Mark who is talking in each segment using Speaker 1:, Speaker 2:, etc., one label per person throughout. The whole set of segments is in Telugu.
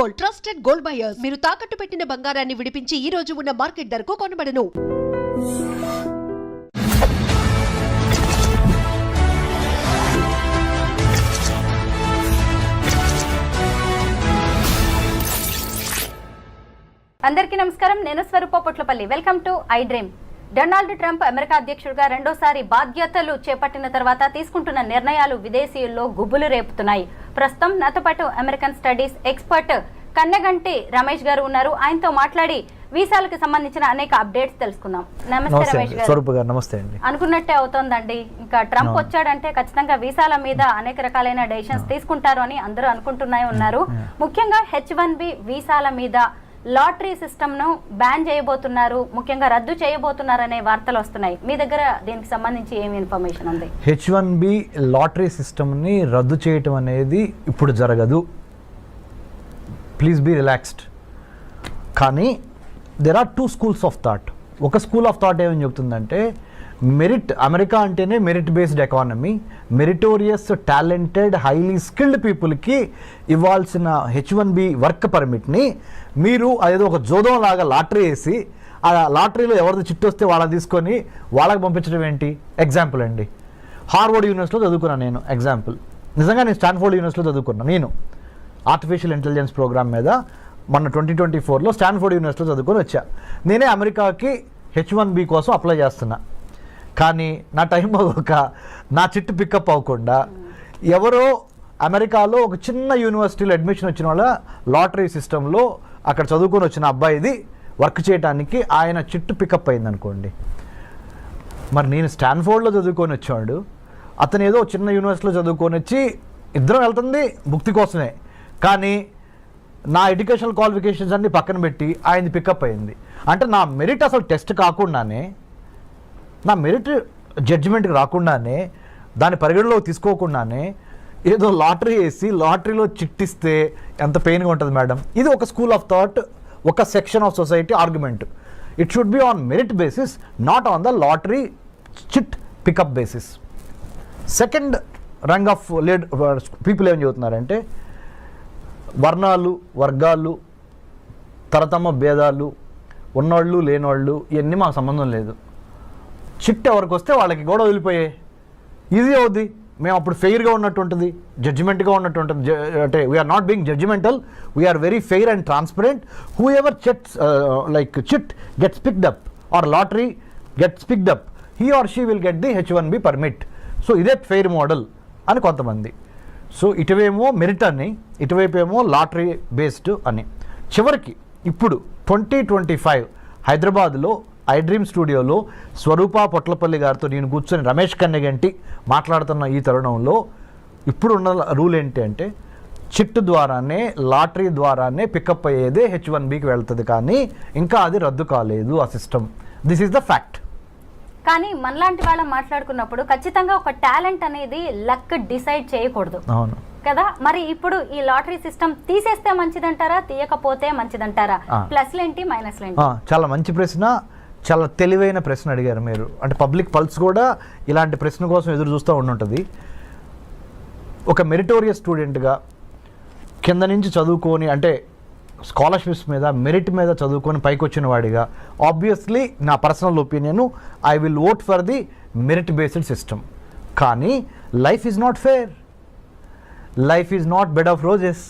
Speaker 1: Gold, trusted gold buyers. మీరు తాకట్టు పెట్టిన బంగారాన్ని విడిపించి ఈ రోజు ఉన్న మార్కెట్ ధరకు కొనబడను.
Speaker 2: అందరికీ నమస్కారం. నేను Swaroopa Potlapalli. Welcome to I dream. Donald Trump America అధ్యక్షుడిగా రెండోసారి బాధ్యతలు చేపట్టిన తర్వాత తీసుకుంటున్న నిర్ణయాలు విదేశీయుల్లో గుబులు రేపుతున్నాయి. ప్రస్తుతం నాతో పాటు American studies expert Kanneganti Ramesh గారు ఉన్నారు. ఆయనతో మాట్లాడి వీసాలకు సంబంధించిన అనేక అప్డేట్స్ తెలుసుకుందాం. నమస్తే రమేష్ గారు.
Speaker 3: నమస్తే అండి.
Speaker 2: అనుకున్నట్టే అవుతోందండి. ఇంకా ట్రంప్ వచ్చాడంటే ఖచ్చితంగా వీసాల మీద అనేక రకాలైన డెసిషన్స్ తీసుకుంటారు అని అందరూ అనుకుంటూనే ఉన్నారు. ముఖ్యంగా H1B వీసాల మీద లాటరీ సిస్టమ్ ను బ్యాన్ చేయబోతున్నారు, ముఖ్యంగా రద్దు చేయబోతున్నారు అనే వార్తలు వస్తున్నాయి. మీ దగ్గర దీనికి సంబంధించి ఏమి ఇన్ఫర్మేషన్ ఉంది?
Speaker 3: H1B లాటరీ సిస్టమ్ ని రద్దు చేయటం అనేది ఇప్పుడు జరగదు. Please be relaxed. కానీ there are two schools of thought. ఒక స్కూల్ ఆఫ్ థాట్ ఏమని చెప్తుందంటే, మెరిట్, అమెరికా అంటేనే merit based economy, meritorious talented highly skilled పీపుల్కి ఇవ్వాల్సిన H1B వర్క్ పర్మిట్ని మీరు అదేదో ఒక జోదం లాగా లాటరీ వేసి ఆ లాటరీలో ఎవరిది చిట్టు వస్తే వాళ్ళని తీసుకొని వాళ్ళకి పంపించడం ఏంటి? ఎగ్జాంపుల్ అండి, హార్వర్డ్ యూనివర్సిటీలో చదువుకున్నాను నేను. ఎగ్జాంపుల్, నిజంగా నేను స్టాన్ఫోర్డ్ యూనివర్సిటీలో చదువుకున్నాను. నేను ఆర్టిఫిషియల్ ఇంటెలిజెన్స్ ప్రోగ్రామ్ మీద మొన్న 2024లో స్టాన్ఫోర్డ్ యూనివర్సిటీలో చదువుకొని వచ్చా. నేనే అమెరికాకి H1B కోసం అప్లై చేస్తున్నా. కానీ నా టైం అవ్వక నా చిట్టు పికప్ అవ్వకుండా ఎవరో అమెరికాలో ఒక చిన్న యూనివర్సిటీలో అడ్మిషన్ వచ్చిన వాళ్ళ లాటరీ సిస్టంలో అక్కడ చదువుకొని వచ్చిన అబ్బాయిది వర్క్ చేయడానికి ఆయన చిట్టు పికప్ అయింది అనుకోండి. మరి నేను స్టాన్ఫోర్డ్లో చదువుకొని వచ్చాడు, అతను ఏదో చిన్న యూనివర్సిటీలో చదువుకొని వచ్చి ఇద్దరం వెళ్తుంది భుక్తి కోసమే. కానీ నా ఎడ్యుకేషనల్ క్వాలిఫికేషన్స్ అన్ని పక్కన పెట్టి ఆయనది పికప్ అయింది. అంటే నా మెరిట్ అసలు టెస్ట్ కాకుండానే, నా మెరిట్ జడ్జిమెంట్కి రాకుండానే, దాని పరిగణలోకి తీసుకోకుండానే ఏదో లాటరీ వేసి లాటరీలో చిట్టిస్తే ఎంత పెయిన్గా ఉంటుంది మేడం. ఇది ఒక స్కూల్ ఆఫ్ థాట్, ఒక section of society argument. It should be on merit basis, not on the lottery chit pickup basis. Second rung of people ఏం చెబుతున్నారంటే, వర్ణాలు, వర్గాలు, తరతమ భేదాలు, ఉన్నోళ్ళు లేనోళ్ళు ఇవన్నీ మాకు సంబంధం లేదు. చిట్ ఎవరికి వస్తే వాళ్ళకి కూడా వదిలిపోయాయి, ఈజీ అవుద్ది. మేము అప్పుడు ఫెయిర్గా ఉన్నట్టు ఉంటుంది, జడ్జిమెంట్గా ఉన్నట్టు ఉంటుంది. అంటే we're not being judgemental, we're very fair and transparent. Whoever chit gets picked up or lottery gets picked up, he or she will get the H1B permit. So ఇదే ఫెయిర్ మోడల్ అని కొంతమంది. సో ఇటువేమో మెరిట్ అని, ఇటువైపు ఏమో లాటరీ బేస్డ్ అని. చివరికి ఇప్పుడు 2025 హైదరాబాద్లో ఐ డ్రీమ్ స్టూడియోలో స్వరూప పొట్లపల్లి గారితో నేను కూర్చొని రమేష్ కన్నెగంటి మాట్లాడుతున్న ఈ తరుణంలో ఇప్పుడు ఉన్న రూల్ ఏంటి అంటే, చిట్టు ద్వారానే, లాటరీ ద్వారానే పికప్ అయ్యేదే H1Bకి వెళ్తుంది. కానీ ఇంకా అది రద్దు కాలేదు ఆ system. This is the fact.
Speaker 2: కానీ మనలాంటి వాళ్ళం మాట్లాడుకున్నప్పుడు ఖచ్చితంగా ఒక టాలెంట్ అనేది లక్ డిసైడ్ చేయకూడదు.
Speaker 3: అవును
Speaker 2: కదా. మరి ఇప్పుడు ఈ లాటరీ సిస్టమ్ తీసేస్తే మంచిదంటారా, తీయకపోతే మంచిదంటారా? ప్లస్లు ఏంటి, మైనస్లు ఏంటి?
Speaker 3: చాలా మంచి ప్రశ్న, చాలా తెలివైన ప్రశ్న అడిగారు మీరు. అంటే పబ్లిక్ పల్స్ కూడా ఇలాంటి ప్రశ్న కోసం ఎదురు చూస్తూ ఉండుంటుంది. ఒక మెరిటోరియస్ స్టూడెంట్గా కింద నుంచి చదువుకొని, అంటే స్కాలర్షిప్స్ మీద, మెరిట్ మీద చదువుకొని పైకి వచ్చిన వాడిగా, ఆబ్వియస్లీ నా personal opinion, I will vote for the merit based system. కానీ life is not fair, life is not bed of roses,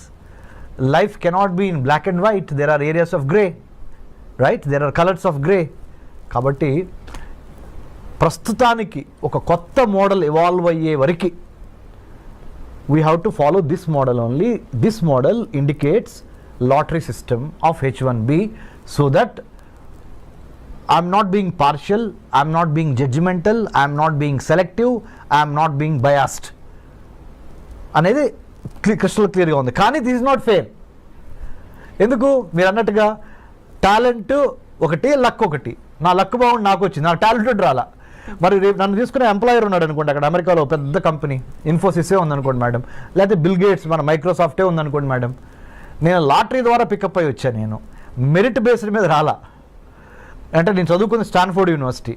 Speaker 3: life cannot be in black and white, there are areas of grey, right, there are colours of grey. కాబట్టి ప్రస్తుతానికి ఒక కొత్త మోడల్ ఇవాల్వ్ అయ్యే వరకు we have to follow this model only. This model indicates lottery system of H1B, so that I'm not being partial, I'm not being judgmental, I'm not being selective, I'm not being biased అనేది క్రిస్టల్ క్లియర్గా ఉంది. కానీ దిస్ ఇస్ నాట్ ఫెయిర్. ఎందుకు? మీరు అన్నట్టుగా టాలెంట్ ఒకటి, లక్ ఒకటి. నా లక్ బాగుండి నాకు వచ్చింది, నా టాలెంటెడ్ రాలా. మరి రేపు నన్ను తీసుకునే ఎంప్లాయర్ ఉన్నాడు అనుకోండి, అక్కడ అమెరికాలో పెద్ద కంపెనీ ఇన్ఫోసిసే ఉందనుకోండి మేడం, లేకపోతే బిల్ గేట్స్ మన మైక్రోసాఫ్టే ఉందనుకోండి మేడం. నేను లాటరీ ద్వారా పికప్ అయ్యి వచ్చాను, నేను మెరిట్ బేస్డ్ మీద రాలా. అంటే నేను చదువుకుంది స్టాన్ఫోర్డ్ యూనివర్సిటీ,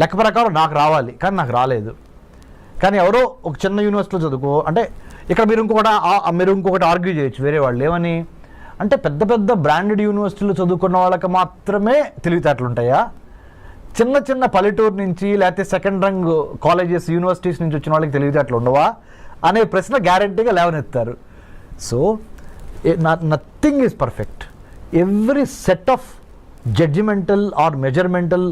Speaker 3: లెక్క ప్రకారం నాకు రావాలి, కానీ నాకు రాలేదు. కానీ ఎవరో ఒక చిన్న యూనివర్సిటీలో చదువుకో అంటే ఇక్కడ మీరు ఇంకొకటి ఆర్గ్యూ చేయొచ్చు వేరే వాళ్ళు ఏమని, అంటే పెద్ద పెద్ద బ్రాండెడ్ యూనివర్సిటీలు చదువుకున్న వాళ్ళకి మాత్రమే తెలివితేటలు ఉంటాయా? చిన్న చిన్న పల్లెటూరు నుంచి లేకపోతే సెకండ్ రంగ్ కాలేజెస్ యూనివర్సిటీస్ నుంచి వచ్చిన వాళ్ళకి తెలివితేటలు ఉండవా అనే ప్రశ్న గ్యారంటీగా లేవనెత్తారు. So nothing is perfect. Every set of judgemental or measuremental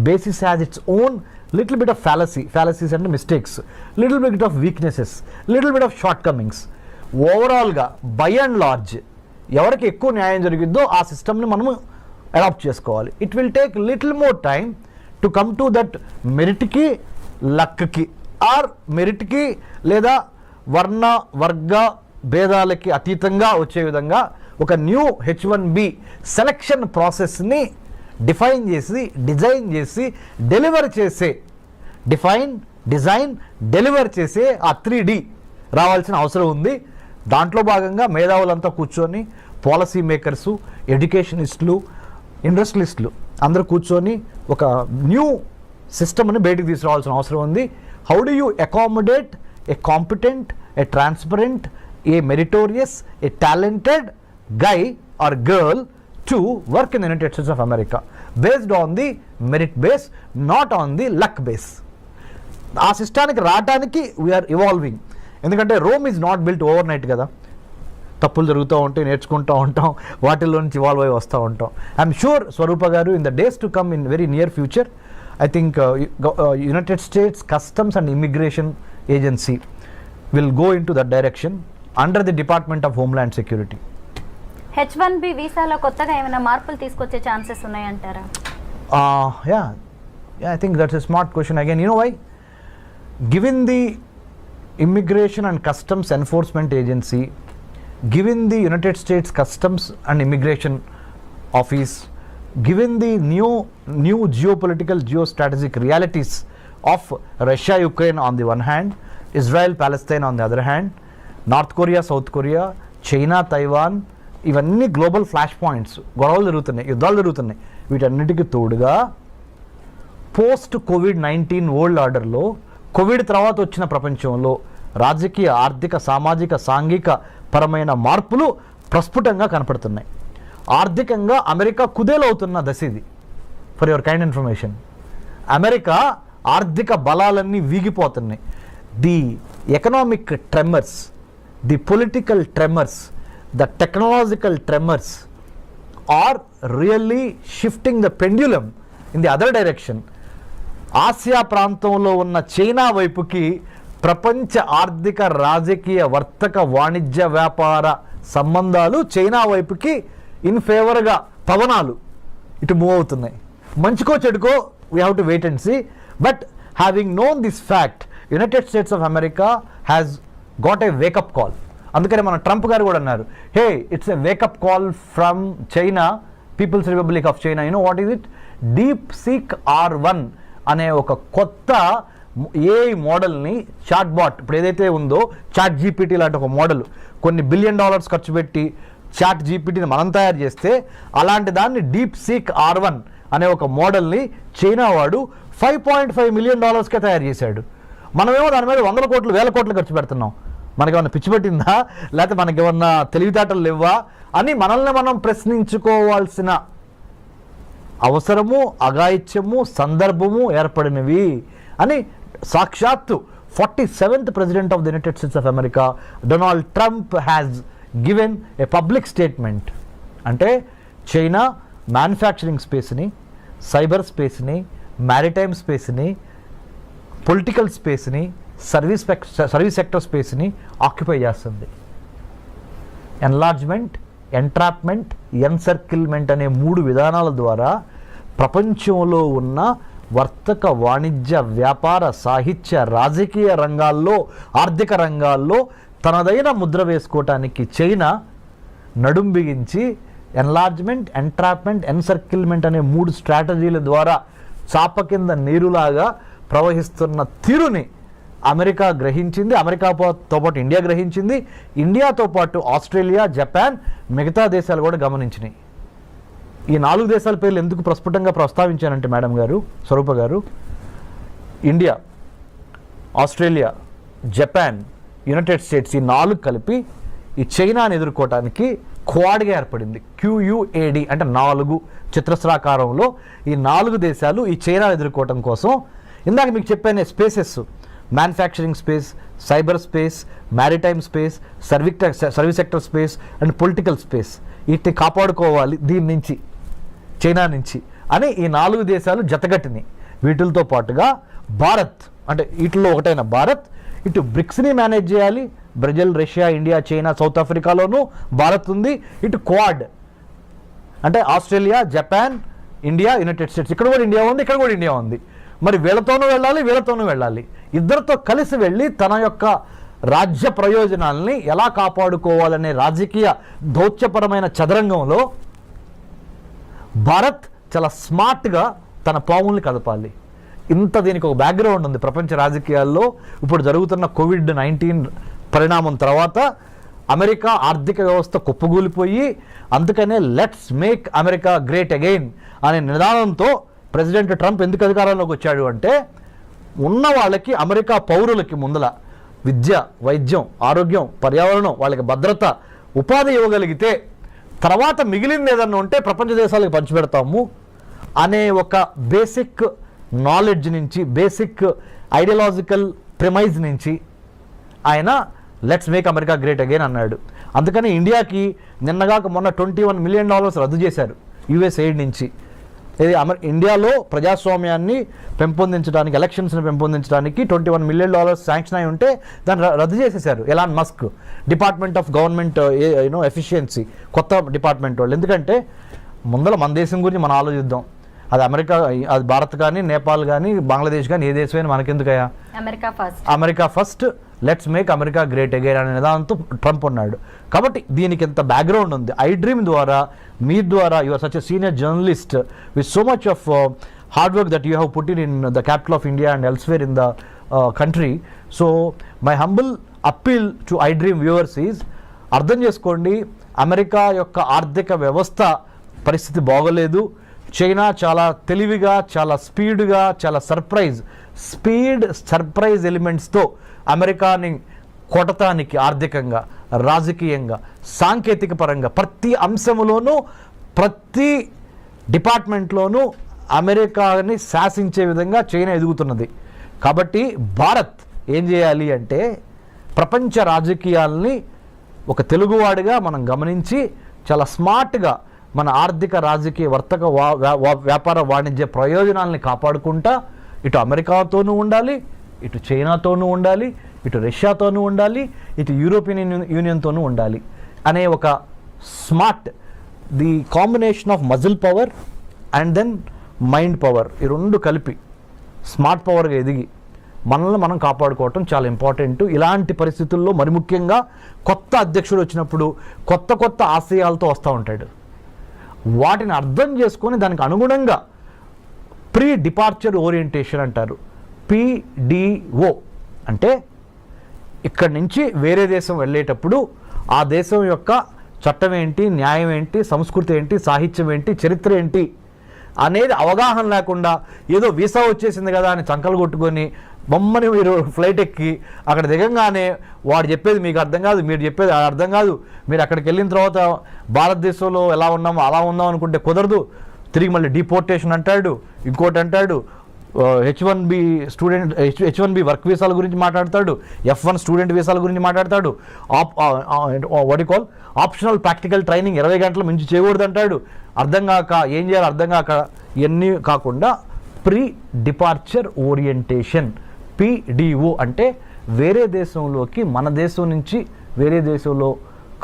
Speaker 3: basis has its own little bit of fallacies అంటే mistakes, little bit of weaknesses, little bit of shortcomings. ఓవరాల్గా బై అండ్ లార్జ్ ఎవరికి ఎక్కువ న్యాయం జరిగిద్దో ఆ సిస్టమ్ని మనము అడాప్ట్ చేసుకోవాలి. It will take little more time to come to that మెరిట్కి లక్కి ఆర్ మెరిట్కి లేదా వర్ణ వర్గ భేదాలకి అతీతంగా వచ్చే విధంగా ఒక న్యూ H1B సెలక్షన్ ప్రాసెస్ని డిఫైన్ చేసి డిజైన్ చేసి డెలివర్ చేసే డెలివర్ చేసే ఆ 3D రావాల్సిన అవసరం ఉంది. దాంట్లో భాగంగా మేధావులంతా కూర్చొని పాలసీ మేకర్సు, ఎడ్యుకేషనిస్టులు, ఇండస్ట్రియలిస్టులు అందరూ కూర్చొని ఒక న్యూ సిస్టమ్ని బయటికి తీసుకురావాల్సిన అవసరం ఉంది. How do you accommodate A competent, A transparent, A meritorious, A talented guy or girl to work in the United States of America based on the merit base, not on the luck base. ఆ సిస్టానికి రావడానికి వీఆర్ ఇవాల్వింగ్. ఎందుకంటే Rome is not built over night కదా. తప్పులు జరుగుతూ ఉంటాయి, నేర్చుకుంటూ ఉంటాం, వాటిల్లో నుంచి ఇవాల్వ్ అయి వస్తూ ఉంటాం. ఐఎమ్ షూర్ స్వరూప గారు in the days to come in very near future I think United states customs and immigration agency will go in to that direction under the department of homeland security.
Speaker 2: H1B వీసాలో కొత్తగా ఏమైనా మార్పులు తీసుకొచ్చే chances ఉన్నాయంటారా?
Speaker 3: Yeah, I think that's a smart question. Again, you know why? Given the Immigration and Customs Enforcement Agency, given the United States Customs and Immigration Office, given the new geopolitical, geostrategic realities of Russia, Ukraine on the one hand, Israel, Palestine on the other hand, North Korea, South Korea, China, Taiwan, ఇవన్నీ గ్లోబల్ ఫ్లాష్ పాయింట్స్, గొడవలు జరుగుతున్నాయి, యుద్ధాలు జరుగుతున్నాయి. వీటన్నిటికీ తోడుగా పోస్ట్ COVID-19 వరల్డ్ ఆర్డర్లో కోవిడ్ తర్వాత వచ్చిన ప్రపంచంలో రాజకీయ, ఆర్థిక, సామాజిక, సాంఘిక పరమైన మార్పులు ప్రస్ఫుటంగా కనపడుతున్నాయి. ఆర్థికంగా అమెరికా కుదేలవుతున్న దశ ఇది. For your kind information, America ఆర్థిక బలాలన్నీ వీగిపోతున్నాయి. The economic tremors, the political tremors, the technological tremors are really shifting the pendulum in the other direction. Asia ప్రాంతంలో ఉన్న చైనా వైపుకి ప్రపంచ ఆర్థిక, రాజకీయ, వర్తక, వాణిజ్య, వ్యాపార సంబంధాలు చైనా వైపుకి ఇన్ ఫేవర్గా పవనాలు ఇటు మూవ్ అవుతున్నాయి. మంచికో చెడుకో we have to wait and see. But having known this fact, United States of America has got a wake up call. అందుకని మన ట్రంప్ గారు కూడా అన్నారు, hey it's a wake up call from China, People's Republic of China. You know what is it? DeepSeek R1 అనే ఒక కొత్త AI మోడల్ని, చాట్ బాట్ ఇప్పుడు ఏదైతే ఉందో చాట్ GPT లాంటి ఒక మోడల్, కొన్ని $1 బిలియన్ ఖర్చు పెట్టి చాట్ GPTని మనం తయారు చేస్తే అలాంటి దాన్ని DeepSeek R1 అనే ఒక మోడల్ని చైనా వాడు $5.5 మిలియన్ తయారు చేశాడు. మనమేమో దాని మీద 100 కోట్లు 1000 కోట్లు ఖర్చు పెడుతున్నాం. మనకేమన్నా పిచ్చి పట్టిందా, లేకపోతే మనకేమన్నా తెలివితేటలు లేవా అని మనల్ని మనం ప్రశ్నించుకోవాల్సిన అవసరము, అఘాయిత్యము, సందర్భము ఏర్పడినవి అని సాక్షాత్తు 47th president of the United States of America Donald Trump has given a public statement. అంటే చైనా మ్యానుఫ్యాక్చరింగ్ స్పేస్ని, సైబర్ స్పేస్ని, మ్యారిటైమ్ స్పేస్ని, పొలిటికల్ స్పేస్ని, సర్వీస్ సెక్టర్ స్పేస్ని ఆక్యుపై చేస్తుంది. ఎన్లార్జ్మెంట్, ఎంట్రాప్మెంట్, ఎన్సర్కిల్మెంట్ అనే 3 విధానాల ద్వారా ప్రపంచంలో ఉన్న వర్తక, వాణిజ్య, వ్యాపార, సాహిత్య, రాజకీయ రంగాల్లో, ఆర్థిక రంగాల్లో తనదైన ముద్ర వేసుకోవటానికి చైనా నడుం బిగించి ఎన్లార్జ్మెంట్, ఎంట్రాప్మెంట్, ఎన్సర్కిల్మెంట్ అనే 3 స్ట్రాటజీల ద్వారా చాప కింద నీరులాగా ప్రవహిస్తున్న తీరుని అమెరికా గ్రహించింది. అమెరికాతో పాటు ఇండియా గ్రహించింది. ఇండియాతో పాటు ఆస్ట్రేలియా, జపాన్, మిగతా దేశాలు కూడా గమనించినాయి. ఈ 4 దేశాల పేర్లు ఎందుకు ప్రస్ఫుటంగా ప్రస్తావించానంటే మేడం గారు, స్వరూప గారు, India, Australia, Japan, United states ఈ 4 కలిపి ఈ చైనాని ఎదుర్కోవటానికి క్వాడ్గా ఏర్పడింది. QUAD అంటే 4 చతురస్రాకారంలో ఈ 4 దేశాలు ఈ చైనాని ఎదుర్కోవటం కోసం ఇందాక మీకు చెప్పాను spaces, manufacturing space, cyber space, maritime space, service sector space and political space, వీటిని కాపాడుకోవాలి దీని నుంచి, చైనా నుంచి అని ఈ 4 దేశాలు జతగట్టినాయి. వీటితో పాటుగా భారత్ అంటే వీటిలో ఒకటైన భారత్ ఇటు బ్రిక్స్ని మేనేజ్ చేయాలి. Brazil, Russia, India, China, South ఆఫ్రికాలోనూ భారత్ ఉంది. ఇటు క్వాడ్ అంటే Australia, Japan, India, United States, ఇక్కడ కూడా ఇండియా ఉంది, ఇక్కడ కూడా ఇండియా ఉంది. మరి వీళ్ళతోనూ వెళ్ళాలి, వీళ్ళతోనూ వెళ్ళాలి. ఇద్దరితో కలిసి వెళ్ళి తన యొక్క రాజ్య ప్రయోజనాల్ని ఎలా కాపాడుకోవాలనే రాజకీయ దౌత్యపరమైన చదరంగంలో భారత్ చాలా స్మార్ట్గా తన పావుల్ని కదపాలి. దీనికి ఒక బ్యాక్గ్రౌండ్ ఉంది ప్రపంచ రాజకీయాల్లో. ఇప్పుడు జరుగుతున్న COVID-19 పరిణామం తర్వాత అమెరికా ఆర్థిక వ్యవస్థ కుప్పగూలిపోయి, అందుకనే let's make America great again అనే నినాదంతో ప్రెసిడెంట్ ట్రంప్ ఎందుకు అధికారంలోకి వచ్చాడు అంటే, ఉన్న వాళ్ళకి అమెరికా పౌరులకి ముందల విద్య, వైద్యం, ఆరోగ్యం, పర్యావరణం, వాళ్ళకి భద్రత, ఉపాధి ఇవ్వగలిగితే తర్వాత మిగిలింది ఏదన్నా ఉంటే ప్రపంచ దేశాలకు పంచిపెడతాము అనే ఒక బేసిక్ నాలెడ్జ్ నుంచి, బేసిక్ ఐడియాలజికల్ ప్రిమైజ్ నుంచి ఆయన let's make America great again అన్నాడు. అందుకని ఇండియాకి నిన్నగాక మొన్న $21 మిలియన్ రద్దు చేశారు US ఎయిడ్ నుంచి. ఇది ఇండియాలో ప్రజాస్వామ్యాన్ని పెంపొందించడానికి, ఎలక్షన్స్ని పెంపొందించడానికి $21 మిలియన్ శాంక్షన్ అయి ఉంటే దాన్ని రద్దు చేసేశారు Elon Musk, department of government efficiency, కొత్త డిపార్ట్మెంట్ వాళ్ళు. ఎందుకంటే ముందర మన దేశం గురించి మనం ఆలోచిద్దాం. అది అమెరికా, అది భారత్ కానీ, నేపాల్ కానీ, బంగ్లాదేశ్ కానీ, ఏ దేశమైనా మనకెందుకయ్యా, America first, let's make America great again అనే నిదానంతో ట్రంప్ ఉన్నాడు. కాబట్టి దీనికి ఎంత బ్యాక్గ్రౌండ్ ఉంది. ఐ డ్రీమ్ ద్వారా, మీ ద్వారా, you are such a senior journalist with so much of hard work that you have put in the capital of India and elsewhere in the country. So my humble appeal to I dream viewers is, అర్థం చేసుకోండి, అమెరికా యొక్క ఆర్థిక వ్యవస్థ పరిస్థితి బాగోలేదు. చైనా చాలా తెలివిగా, చాలా స్పీడ్గా, చాలా సర్ప్రైజ్ ఎలిమెంట్స్తో అమెరికాని కొట్టటానికి ఆర్థికంగా, రాజకీయంగా, సాంకేతిక పరంగా ప్రతి అంశంలోనూ, ప్రతి డిపార్ట్మెంట్లోనూ అమెరికాని శాసించే విధంగా చైనా ఎదుగుతున్నది. కాబట్టి భారత్ ఏం చేయాలి అంటే, ప్రపంచ రాజకీయాల్ని ఒక తెలుగువాడిగా మనం గమనించి చాలా స్మార్ట్గా మన ఆర్థిక, రాజకీయ, వర్తక, వ్యాపార, వాణిజ్య ప్రయోజనాల్ని కాపాడుకుంటా ఇటు అమెరికాతోనూ ఉండాలి, ఇటు చైనాతోనూ ఉండాలి, ఇటు రష్యాతోనూ ఉండాలి, ఇటు యూరోపియన్ యూనియన్తోనూ ఉండాలి అనే ఒక smart, the combination of muscle power and then mind power, ఈ రెండు కలిపి స్మార్ట్ పవర్గా ఎదిగి మనల్ని మనం కాపాడుకోవటం చాలా ఇంపార్టెంట్. ఇలాంటి పరిస్థితుల్లో మరి ముఖ్యంగా కొత్త అధ్యక్షుడు వచ్చినప్పుడు కొత్త ఆశయాలతో వస్తూ ఉంటాడు. వాటిని అర్థం చేసుకొని దానికి అనుగుణంగా ప్రీ డిపార్చర్ ఓరియంటేషన్ అంటారు, PDO అంటే ఇక్కడి నుంచి వేరే దేశం వెళ్ళేటప్పుడు ఆ దేశం యొక్క చట్టం ఏంటి, న్యాయం ఏంటి, సంస్కృతి ఏంటి, సాహిత్యం ఏంటి, చరిత్ర ఏంటి అనేది అవగాహన లేకుండా ఏదో వీసా వచ్చేసింది కదా అని చంకలు కొట్టుకొని బొమ్మని మీరు ఫ్లైట్ ఎక్కి అక్కడ దిగంగానే వాడు చెప్పేది మీకు అర్థం కాదు, మీరు చెప్పేది అర్థం కాదు, మీరు అక్కడికి వెళ్ళిన తర్వాత భారతదేశంలో ఎలా ఉన్నామో అలా ఉందాం అనుకుంటే కుదరదు, తిరిగి మళ్ళీ డిపోర్టేషన్ అంటాడు, ఇంకోటి అంటాడు, H1B వర్క్ వీసాల గురించి మాట్లాడతాడు, F1 స్టూడెంట్ వీసాల గురించి మాట్లాడతాడు, ఆప్షనల్ ప్రాక్టికల్ ట్రైనింగ్ 20 గంటల మించి చేయకూడదు అంటాడు. అర్థం కాక ఏం చేయాలి అర్థం కాక ఇవన్నీ కాకుండా ప్రీ డిపార్చర్ ఓరియంటేషన్, PDO అంటే వేరే దేశంలోకి, మన దేశం నుంచి వేరే దేశంలో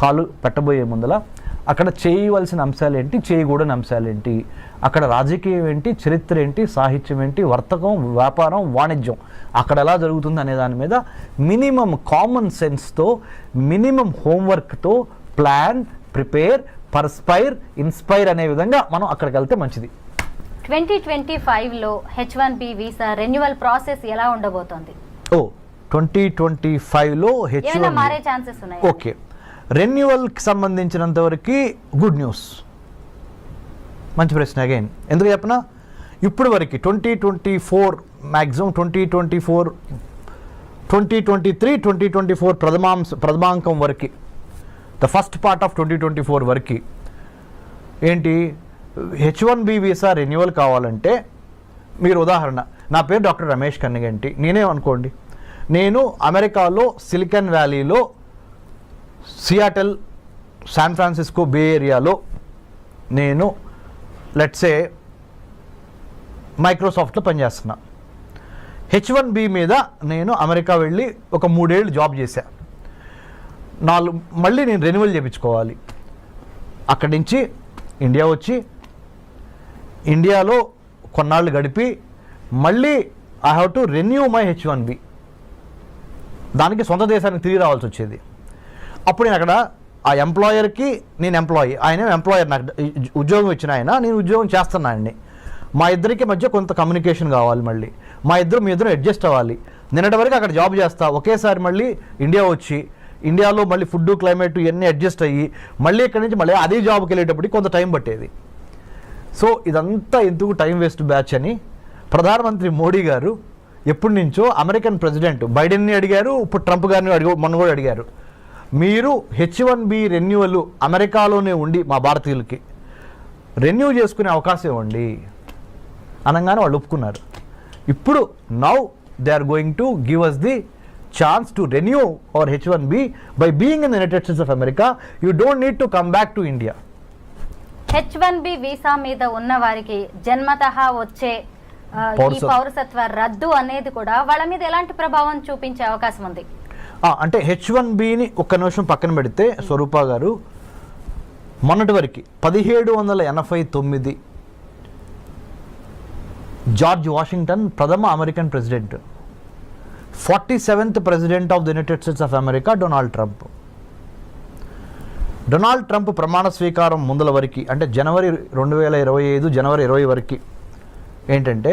Speaker 3: కాలు పెట్టబోయే ముందల అక్కడ చేయవలసిన అంశాలు ఏంటి, చేయకూడని అంశాలు ఏంటి, అక్కడ రాజకీయం ఏంటి, చరిత్ర ఏంటి, సాహిత్యం ఏంటి, వర్తకం, వ్యాపారం, వాణిజ్యం అక్కడ ఎలా జరుగుతుంది అనే దాని మీద మినిమం కామన్ సెన్స్తో, మినిమం హోంవర్క్తో ప్లాన్, ప్రిపేర్, పర్స్పైర్, ఇన్స్పైర్ అనే విధంగా మనం అక్కడికి వెళ్తే మంచిది.
Speaker 2: 2025లో H1B వీసా రెన్యువల్ ప్రాసెస్ ఎలా ఉండబోతోంది?
Speaker 3: 2025లో
Speaker 2: ఏమైనా మారే ఛాన్సెస్ ఉన్నాయి?
Speaker 3: ఓకే, రెన్యువల్కి సంబంధించినంతవరకు గుడ్ న్యూస్. మంచి ప్రశ్న అగైన్. ఎందుకు చెప్పనా, ఇప్పుడు వరకు 2024 మ్యాక్సిమం 2023, 2024 ప్రథమాంకం వరకు ద ఫస్ట్ పార్ట్ ఆఫ్ 2024 వరకు ఏంటి H1B వీసా రెన్యువల్ కావాలంటే మీరు ఉదాహరణ నా పేరు డాక్టర్ రమేష్ కన్నిగంటి, నేనేమనుకోండి నేను అమెరికాలో సిలికాన్ వ్యాలీలో సియాటల్, శాన్ ఫ్రాన్సిస్కో, బే ఏరియాలో నేను లెట్సే మైక్రోసాఫ్ట్లో పనిచేస్తున్నా. H1B మీద నేను అమెరికా వెళ్ళి ఒక 3 ఏళ్ళు జాబ్ చేశా. మళ్ళీ నేను రెన్యువల్ చేయించుకోవాలి. అక్కడి నుంచి ఇండియా వచ్చి ఇండియాలో కొన్నాళ్ళు గడిపి మళ్ళీ I have to renew my H1B. దానికి సొంత దేశానికి తిరిగి రావాల్సి వచ్చేది. అప్పుడు నేను అక్కడ ఆ ఎంప్లాయర్కి నేను ఎంప్లాయీ, ఆయన ఎంప్లాయర్, నాకు ఉద్యోగం ఇచ్చిన ఆయన, నేను ఉద్యోగం చేస్తున్నా అండి. మా ఇద్దరికి మధ్య కొంత కమ్యూనికేషన్ కావాలి. మళ్ళీ మీ ఇద్దరు అడ్జస్ట్ అవ్వాలి. నిన్నటి వరకు అక్కడ జాబ్ చేస్తా, ఒకేసారి మళ్ళీ ఇండియా వచ్చి ఇండియాలో మళ్ళీ ఫుడ్, క్లైమేట్ ఇవన్నీ అడ్జస్ట్ అయ్యి మళ్ళీ ఇక్కడి నుంచి మళ్ళీ అదే జాబ్కి వెళ్ళేటప్పటికి కొంత టైం పట్టేది. సో ఇదంతా ఎందుకు టైం వేస్ట్ బ్యాచ్ అని ప్రధానమంత్రి మోడీ గారు ఎప్పటి నుంచో అమెరికన్ ప్రెసిడెంట్ బైడెన్ని అడిగారు, ఇప్పుడు ట్రంప్ గారిని మొన్న కూడా అడిగారు, మీరు H1B రెన్యువల్ అమెరికాలోనే ఉండి మా భారతీయులకి రెన్యూ చేసుకునే అవకాశం ఇవ్వండి అనగానే వాళ్ళు ఒప్పుకున్నారు. ఇప్పుడు now they are going to give us the chance to renew our H1B by being in the United States of America. You don't need to come back to India.
Speaker 2: H1B visa మీద ఉన్న వారికి జన్మతః వచ్చే ఈ పౌరసత్వ రద్దు అనేది కూడా వాళ్ళ మీద ఎలాంటి ప్రభావం చూపించే అవకాశం ఉంది?
Speaker 3: అంటే H1Bని ఒక్క నిమిషం పక్కన పెడితే స్వరూప గారు, మొన్నటి వరకు 1789 జార్జ్ వాషింగ్టన్ ప్రథమ American president, 47th president of the United States of America Donald Trump ప్రమాణ స్వీకారం ముందల వరకు అంటే జనవరి 2025 జనవరి 20 వరకు ఏంటంటే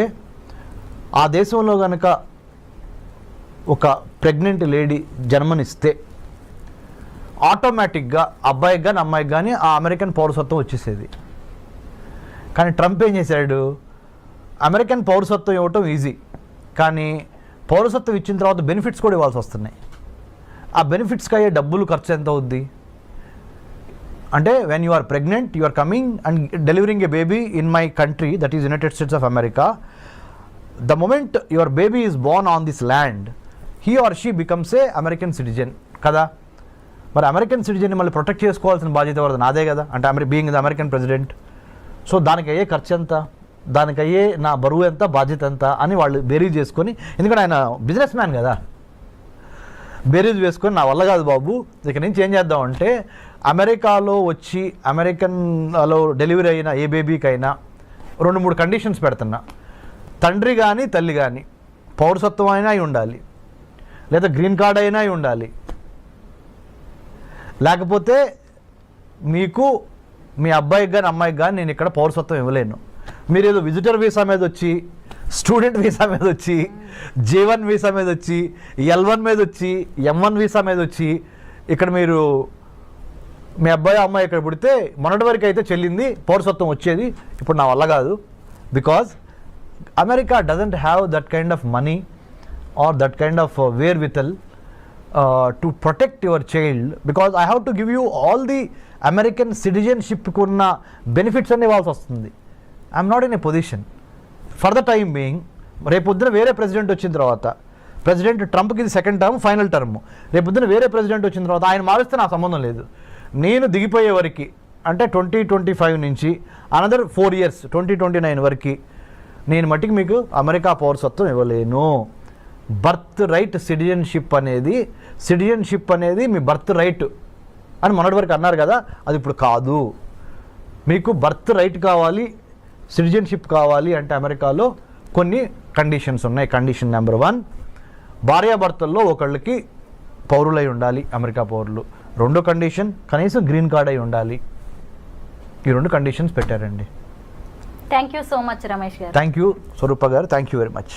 Speaker 3: ఆ దేశంలో కనుక ఒక ప్రెగ్నెంట్ లేడీ జన్మనిస్తే ఆటోమేటిక్గా అబ్బాయికి కానీ అమ్మాయికి కానీ ఆ అమెరికన్ పౌరసత్వం వచ్చేసేది. కానీ ట్రంప్ ఏం చేశాడు, అమెరికన్ పౌరసత్వం ఇవ్వటం ఈజీ, కానీ పౌరసత్వం ఇచ్చిన తర్వాత బెనిఫిట్స్ కూడా ఇవ్వాల్సి వస్తున్నాయి. ఆ బెనిఫిట్స్కి అయ్యే డబ్బులు ఖర్చు ఎంత అవుద్ది అంటే, when you are pregnant, you are coming and delivering a baby in my country, that is United States of America. The moment your baby is born on this land, he or she becomes a American citizen కదా. మరి అమెరికన్ సిటిజన్ని మళ్ళీ ప్రొటెక్ట్ చేసుకోవాల్సిన బాధ్యత ఎవరిది? నాదే కదా. అంటే being the American president. So దానికి అయ్యే ఖర్చు ఎంత, దానికి అయ్యే నా బరువు ఎంత, బాధ్యత ఎంత అని వాళ్ళు బేరీజ్ చేసుకొని, ఎందుకంటే ఆయన బిజినెస్ మ్యాన్ కదా, బేరీజ్ వేసుకొని నా వల్ల కాదు బాబు, ఇక నుంచి ఏం చేద్దామంటే అమెరికాలో వచ్చి అమెరికన్లో డెలివరీ అయిన ఏ బేబీకైనా 2-3 కండిషన్స్ పెడుతున్నా. తండ్రి కానీ తల్లి కానీ పౌరసత్వం అయినా అయి ఉండాలి, లేదా గ్రీన్ కార్డ్ అయినా అయి ఉండాలి, లేకపోతే మీకు మీ అబ్బాయికి కానీ అమ్మాయికి కానీ నేను ఇక్కడ పౌరసత్వం ఇవ్వలేను. మీరు ఏదో విజిటర్ వీసా మీద వచ్చి, స్టూడెంట్ వీసా మీద వచ్చి, J1 వీసా మీద వచ్చి, L1 మీద వచ్చి, M1 వీసా మీద వచ్చి ఇక్కడ మీరు మీ అబ్బాయి అమ్మాయి ఇక్కడ పుడితే మొన్నటి వరకు అయితే చెల్లింది పౌరసత్వం వచ్చేది, ఇప్పుడు నా వల్ల కాదు. Because America doesn't have that kind of money or that kind of wherewithal to protect your child, because I have to give you all the American సిటిజన్షిప్కి ఉన్న బెనిఫిట్స్ అన్నీ ఇవ్వాల్సి వస్తుంది. I'm not in a position for the time being. రేపొద్దున వేరే ప్రెసిడెంట్ వచ్చిన తర్వాత, ప్రెసిడెంట్ ట్రంప్కి ఇది సెకండ్ టర్మ్, ఫైనల్ టర్మ్, రేపొద్దున వేరే ప్రెసిడెంట్ వచ్చిన తర్వాత ఆయన మారిస్తే నాకు సంబంధం లేదు. నేను దిగిపోయే వరకు అంటే 2025 నుంచి అనదర్ 4 years 2029 వరకు నేను మట్టికి మీకు అమెరికా పౌరసత్వం ఇవ్వలేను. బర్త్ రైట్ సిటిజన్షిప్ అనేది మీ బర్త్ రైట్ అని మొన్నటి వరకు అన్నారు కదా, అది ఇప్పుడు కాదు. మీకు బర్త్ రైట్ కావాలి, సిటిజన్షిప్ కావాలి అంటే అమెరికాలో కొన్ని కండిషన్స్ ఉన్నాయి. కండిషన్ నెంబర్ 1, భార్యాభర్తల్లో ఒకళ్ళకి పౌరులై ఉండాలి, అమెరికా పౌరులు. రెండో కండిషన్, కనీసం గ్రీన్ కార్డ్ అయి ఉండాలి. ఈ 2 కండిషన్స్ పెట్టారండి.
Speaker 2: Thank you so much Ramesh గారు.
Speaker 3: థ్యాంక్ యూ స్వరూప గారు, థ్యాంక్ యూ వెరీ మచ్.